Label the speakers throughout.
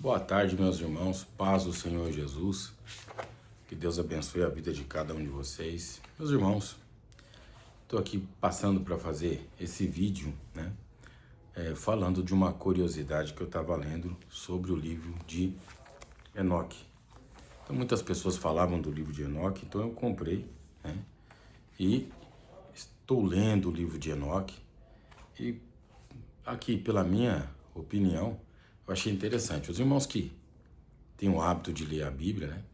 Speaker 1: Boa tarde, meus irmãos. Paz do Senhor Jesus. Que Deus abençoe a vida de cada um de vocês. Meus irmãos, estou aqui passando para fazer esse vídeo, falando de uma curiosidade que eu estava lendo sobre o livro de Enoque. Então, muitas pessoas falavam do livro de Enoque, então eu comprei, e estou lendo o livro de Enoque. E aqui, pela minha opinião, eu achei interessante. Os irmãos que têm o hábito de ler a Bíblia,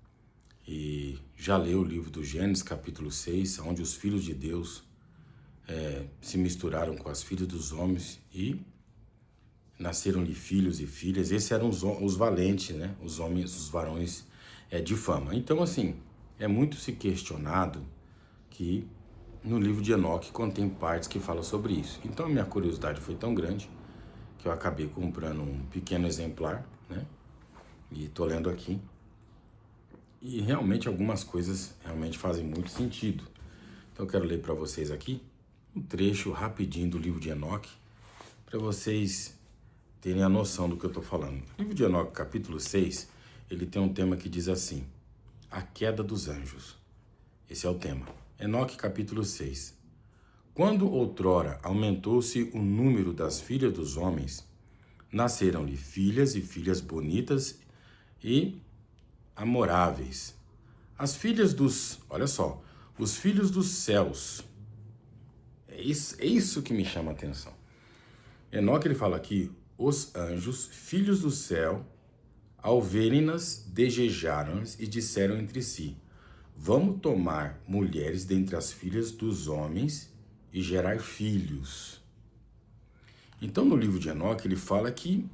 Speaker 1: e já leu o livro do Gênesis, capítulo 6, onde os filhos de Deus se misturaram com as filhas dos homens e nasceram-lhe filhos e filhas. Esses eram os valentes, os homens, os varões de fama. Então, assim, é muito se questionado que no livro de Enoque contém partes que falam sobre isso. Então, a minha curiosidade foi tão grande que eu acabei comprando um pequeno exemplar, e estou lendo aqui. E realmente algumas coisas realmente fazem muito sentido. Então eu quero ler para vocês aqui um trecho rapidinho do livro de Enoque, para vocês terem a noção do que eu estou falando. O livro de Enoque, capítulo 6, ele tem um tema que diz assim: a queda dos anjos. Esse é o tema. Enoque, capítulo 6. Quando outrora aumentou-se o número das filhas dos homens, nasceram-lhe filhas e filhas bonitas e amoráveis. As filhas dos... Olha só. Os filhos dos céus. É isso que me chama a atenção. Enoque, ele fala aqui: os anjos, filhos do céu, ao verem-nas, desejaram-nas e disseram entre si: vamos tomar mulheres dentre as filhas dos homens e gerar filhos. Então, no livro de Enoque, ele fala que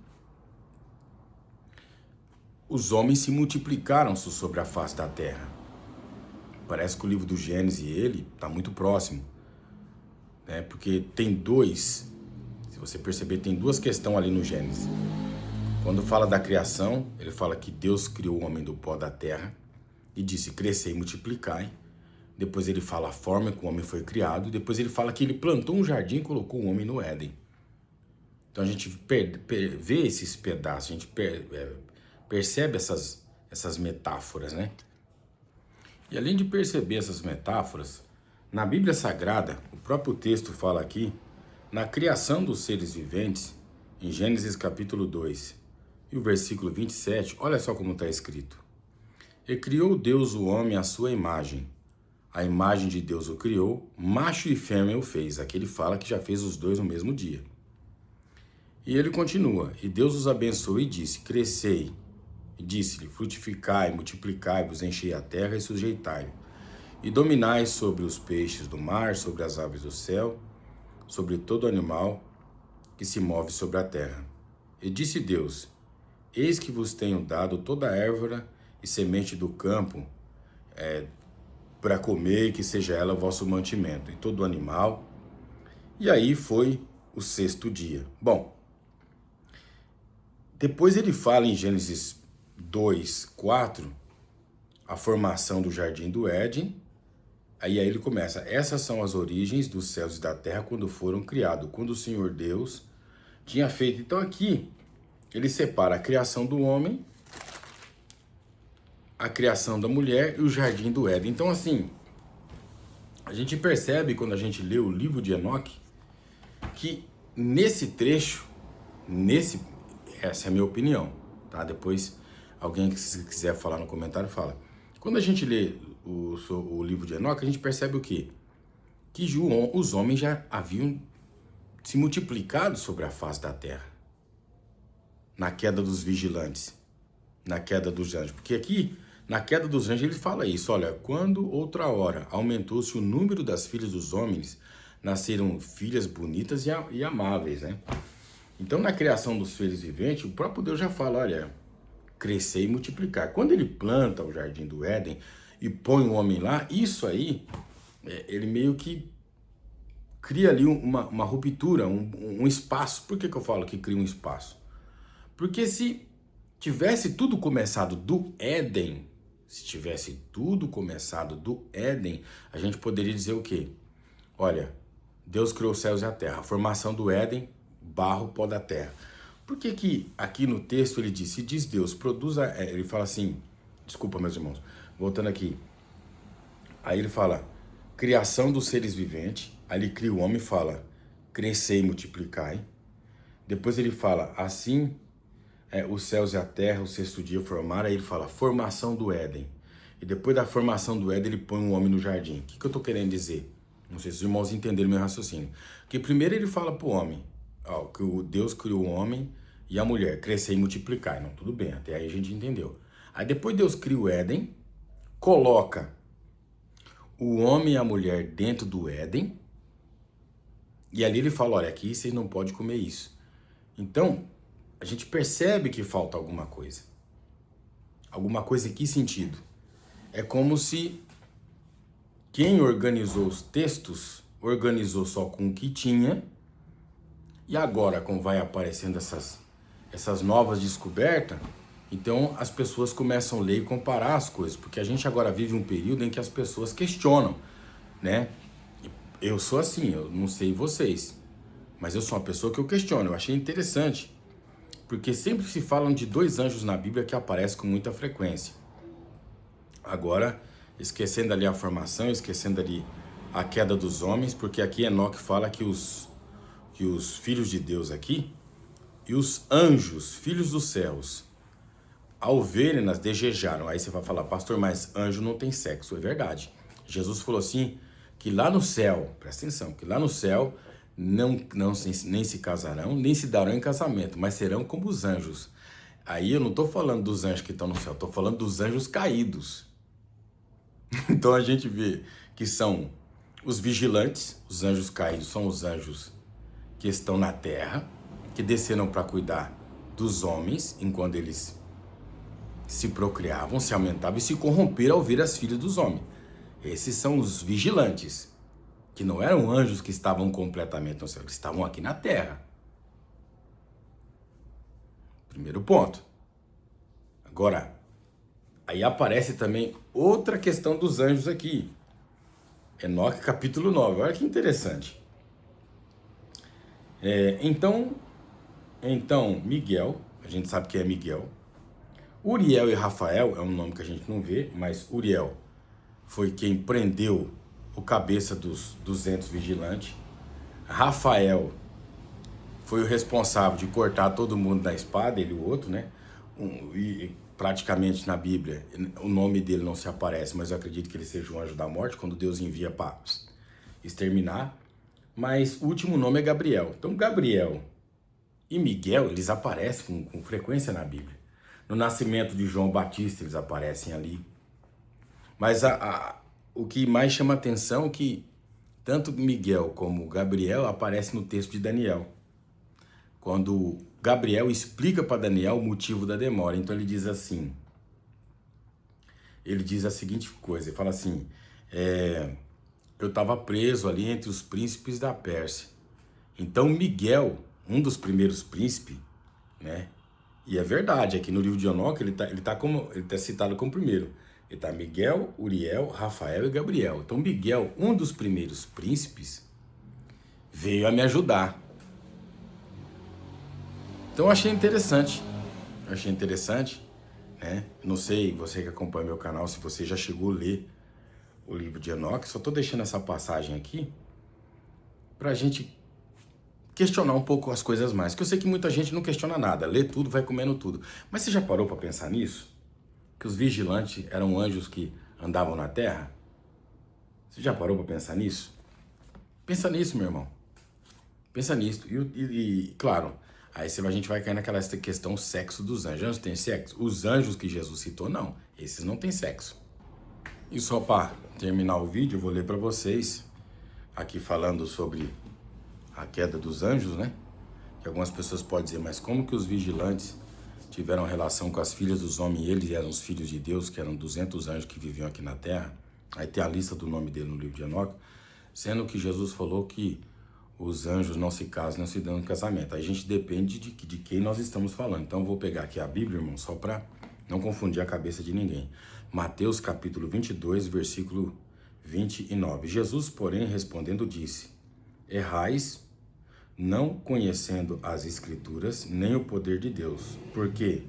Speaker 1: os homens se multiplicaram sobre a face da terra. Parece que o livro do Gênesis e ele está muito próximo, porque tem dois, se você perceber, tem duas questões ali no Gênesis. Quando fala da criação, ele fala que Deus criou o homem do pó da terra e disse: crescei e multiplicai. Depois ele fala a forma que o homem foi criado. Depois ele fala que ele plantou um jardim e colocou o homem no Éden. Então a gente vê esses pedaços, a gente percebe essas metáforas, E além de perceber essas metáforas, na Bíblia Sagrada, o próprio texto fala aqui, na criação dos seres viventes, em Gênesis capítulo 2, e o versículo 27, olha só como está escrito: e criou Deus o homem à sua imagem. A imagem de Deus o criou, macho e fêmea o fez. Aqui ele fala que já fez os dois no mesmo dia. E ele continua: e Deus os abençoou e disse: crescei. E disse-lhe: frutificai, multiplicai-vos, enchei a terra e sujeitai-o. E dominai sobre os peixes do mar, sobre as aves do céu, sobre todo animal que se move sobre a terra. E disse Deus: eis que vos tenho dado toda a erva e semente do campo, para comer, e que seja ela o vosso mantimento, e todo animal. E aí foi o sexto dia. Bom, depois ele fala em Gênesis 2, 4, a formação do jardim do Éden. Aí ele começa: essas são as origens dos céus e da terra quando foram criados, quando o Senhor Deus tinha feito. Então aqui ele separa a criação do homem, a criação da mulher e o jardim do Éden. Então, assim, a gente percebe quando a gente lê o livro de Enoque que nesse trecho, essa é a minha opinião, tá? Depois alguém que se quiser falar no comentário fala. Quando a gente lê o livro de Enoque, a gente percebe o quê? Que os homens já haviam se multiplicado sobre a face da terra, na queda dos vigilantes, na queda dos anjos. Porque aqui, na queda dos anjos, ele fala isso: olha, quando outra hora aumentou-se o número das filhas dos homens, nasceram filhas bonitas e amáveis, Então, na criação dos seres viventes, o próprio Deus já fala: olha, crescer e multiplicar. Quando ele planta o jardim do Éden e põe o homem lá, isso aí, ele meio que cria ali uma ruptura, um espaço. Por que eu falo que cria um espaço? Porque se tivesse tudo começado do Éden, a gente poderia dizer o quê? Olha, Deus criou os céus e a terra. A formação do Éden, barro, pó da terra. Por que que aqui no texto ele diz, se diz Deus, produza, ele fala assim, desculpa meus irmãos, voltando aqui, aí ele fala, criação dos seres viventes, aí ele cria o homem e fala, crescei e multiplicai, depois ele fala, assim os céus e a terra, o sexto dia formaram, aí ele fala, formação do Éden, e depois da formação do Éden ele põe um homem no jardim. O que eu tô querendo dizer? Não sei se os irmãos entenderam meu raciocínio. Porque primeiro ele fala pro homem, que o Deus criou o homem e a mulher, crescer e multiplicar. Não, tudo bem, até aí a gente entendeu. Aí depois Deus cria o Éden, coloca o homem e a mulher dentro do Éden, e ali ele fala, olha, aqui vocês não podem comer isso. Então, a gente percebe que falta alguma coisa. Alguma coisa em que sentido? É como se quem organizou os textos, organizou só com o que tinha, e agora, como vai aparecendo essas novas descobertas, então as pessoas começam a ler e comparar as coisas, porque a gente agora vive um período em que as pessoas questionam, né? Eu sou assim, eu não sei vocês, mas eu sou uma pessoa que eu questiono. Eu achei interessante, porque sempre se falam de 2 anjos na Bíblia que aparecem com muita frequência. Agora, esquecendo ali a formação, esquecendo ali a queda dos homens, porque aqui Enoque fala que os filhos de Deus aqui, e os anjos, filhos dos céus, ao verem-nas, desejaram. Aí você vai falar, pastor, mas anjo não tem sexo. É verdade. Jesus falou assim, que lá no céu, presta atenção, que lá no céu nem se casarão, nem se darão em casamento, mas serão como os anjos. Aí eu não estou falando dos anjos que estão no céu, estou falando dos anjos caídos. Então a gente vê que são os vigilantes, os anjos caídos são os anjos que estão na terra, que desceram para cuidar dos homens enquanto eles se procriavam, se aumentavam e se corromperam ao ver as filhas dos homens. Esses são os vigilantes, que não eram anjos que estavam completamente no céu, eles estavam aqui na terra. Primeiro ponto. Agora, aí aparece também outra questão dos anjos aqui. Enoque capítulo 9, olha que interessante. Então Miguel, a gente sabe que é Miguel. Uriel e Rafael é um nome que a gente não vê, mas Uriel foi quem prendeu o cabeça dos 200 vigilantes. Rafael foi o responsável de cortar todo mundo na espada, ele e o outro, né? E praticamente na Bíblia o nome dele não se aparece, mas eu acredito que ele seja o anjo da morte, quando Deus envia para exterminar. Mas o último nome é Gabriel. Então Gabriel e Miguel, eles aparecem com frequência na Bíblia. No nascimento de João Batista eles aparecem ali. Mas o que mais chama atenção é que tanto Miguel como Gabriel aparecem no texto de Daniel. Quando Gabriel explica para Daniel o motivo da demora. Então ele diz assim, ele diz a seguinte coisa, ele fala assim, eu estava preso ali entre os príncipes da Pérsia. Então Miguel, um dos primeiros príncipes, né? E é verdade, aqui no livro de Enoque ele tá citado como primeiro. Ele tá Miguel, Uriel, Rafael e Gabriel. Então Miguel, um dos primeiros príncipes, veio a me ajudar. Então eu achei interessante, né? Não sei, você que acompanha meu canal, se você já chegou a ler o livro de Enoque, só tô deixando essa passagem aqui pra gente questionar um pouco as coisas mais. Que eu sei que muita gente não questiona nada, lê tudo, vai comendo tudo. Mas você já parou pra pensar nisso? Que os vigilantes eram anjos que andavam na terra? Você já parou pra pensar nisso? Pensa nisso, meu irmão. Pensa nisso. E claro, aí a gente vai cair naquela questão sexo dos anjos. Anjos têm sexo? Os anjos que Jesus citou, não. Esses não têm sexo. E só para terminar o vídeo, eu vou ler para vocês, aqui falando sobre a queda dos anjos, né? Que algumas pessoas podem dizer, mas como que os vigilantes tiveram relação com as filhas dos homens e eles eram os filhos de Deus, que eram 200 anjos que viviam aqui na terra? Aí tem a lista do nome dele no livro de Enoque, sendo que Jesus falou que os anjos não se casam, não se dão em casamento. Aí a gente depende de quem nós estamos falando. Então eu vou pegar aqui a Bíblia, irmão, só para não confundir a cabeça de ninguém. Mateus capítulo 22, versículo 29. Jesus, porém, respondendo, disse, errais, não conhecendo as Escrituras nem o poder de Deus, porque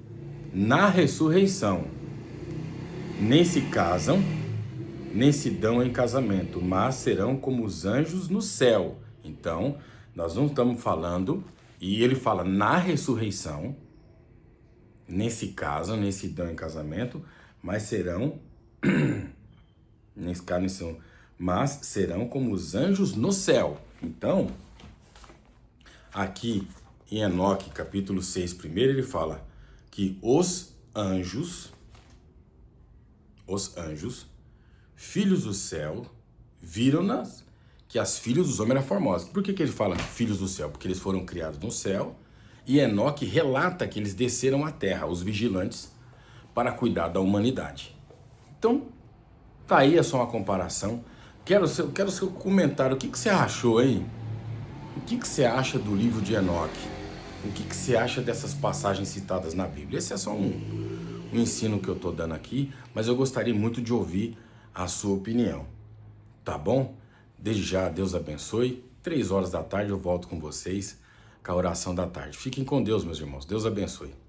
Speaker 1: na ressurreição nem se casam, nem se dão em casamento, mas serão como os anjos no céu. Então, nós não estamos falando, e ele fala na ressurreição, nem se casam, nem se dão em casamento, mas serão, mas serão como os anjos no céu. Então, aqui em Enoque, capítulo 6, primeiro, ele fala que os anjos, filhos do céu, viram-nas, que as filhas dos homens eram formosas. Por que ele fala filhos do céu? Porque eles foram criados no céu, e Enoque relata que eles desceram à terra, os vigilantes, para cuidar da humanidade. Então, tá aí, é só uma comparação. Quero o seu comentário. O que você achou aí? O que você acha do livro de Enoque? O que você acha dessas passagens citadas na Bíblia? Esse é só um ensino que eu estou dando aqui, mas eu gostaria muito de ouvir a sua opinião. Tá bom? Desde já, Deus abençoe. 3 horas da tarde eu volto com vocês com a oração da tarde. Fiquem com Deus, meus irmãos. Deus abençoe.